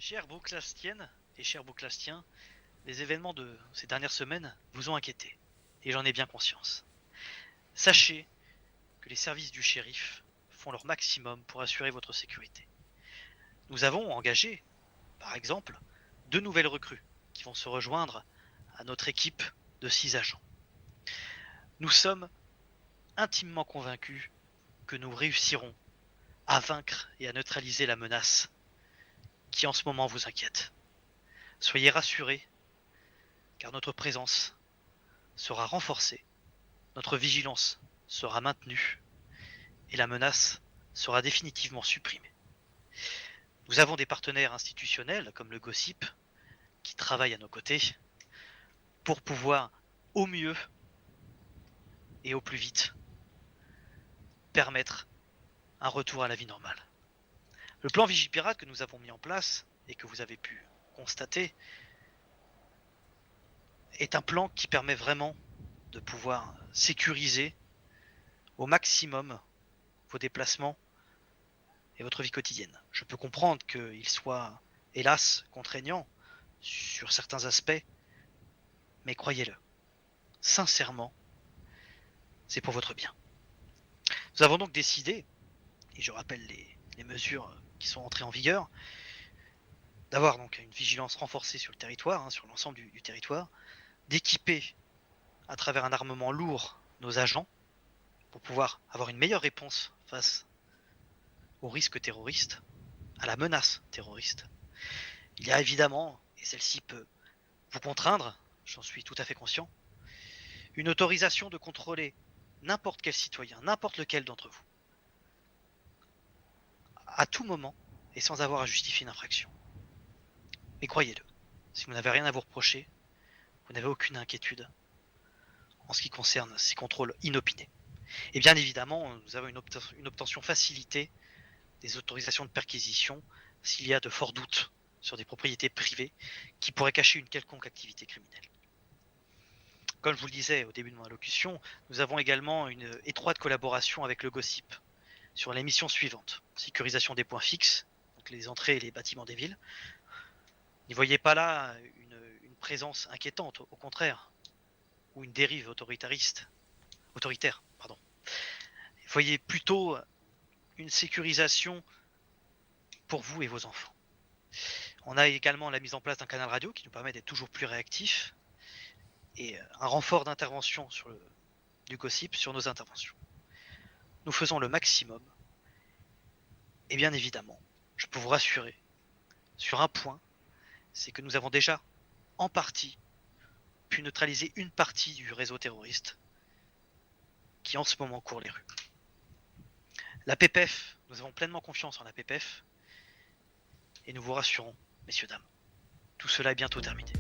Chère Brooklastienne et chers Brooklastiens, les événements de ces dernières semaines vous ont inquiété, et j'en ai bien conscience. Sachez que les services du shérif font leur maximum pour assurer votre sécurité. Nous avons engagé, par exemple, 2 nouvelles recrues qui vont se rejoindre à notre équipe de 6 agents. Nous sommes intimement convaincus que nous réussirons à vaincre et à neutraliser la menace qui en ce moment vous inquiète. Soyez rassurés, car notre présence sera renforcée, notre vigilance sera maintenue et la menace sera définitivement supprimée. Nous avons des partenaires institutionnels comme le Gossip qui travaillent à nos côtés pour pouvoir au mieux et au plus vite permettre un retour à la vie normale. Le plan Vigipirate que nous avons mis en place et que vous avez pu constater est un plan qui permet vraiment de pouvoir sécuriser au maximum vos déplacements et votre vie quotidienne. Je peux comprendre qu'il soit, hélas, contraignant sur certains aspects, mais croyez-le, sincèrement, c'est pour votre bien. Nous avons donc décidé, et je rappelle les mesures qui sont entrées en vigueur, d'avoir donc une vigilance renforcée sur le territoire, sur l'ensemble du territoire, d'équiper à travers un armement lourd nos agents pour pouvoir avoir une meilleure réponse face au risque terroriste, à la menace terroriste. Il y a évidemment, et celle-ci peut vous contraindre, j'en suis tout à fait conscient, une autorisation de contrôler n'importe quel citoyen, n'importe lequel d'entre vous, à tout moment et sans avoir à justifier une infraction. Mais croyez-le, si vous n'avez rien à vous reprocher, vous n'avez aucune inquiétude en ce qui concerne ces contrôles inopinés. Et bien évidemment, nous avons une obtention facilitée des autorisations de perquisition s'il y a de forts doutes sur des propriétés privées qui pourraient cacher une quelconque activité criminelle. Comme je vous le disais au début de mon allocution, nous avons également une étroite collaboration avec le Gossip sur les missions suivantes. Sécurisation des points fixes, donc les entrées et les bâtiments des villes. N'y voyez pas là une présence inquiétante, au contraire, ou une dérive autoritaire. Voyez plutôt une sécurisation pour vous et vos enfants. On a également la mise en place d'un canal radio qui nous permet d'être toujours plus réactifs et un renfort d'intervention du Gossip sur nos interventions. Nous faisons le maximum et bien évidemment, je peux vous rassurer sur un point, c'est que nous avons déjà en partie pu neutraliser une partie du réseau terroriste qui en ce moment court les rues. La PPF, nous avons pleinement confiance en la PPF et nous vous rassurons, messieurs, dames, tout cela est bientôt terminé.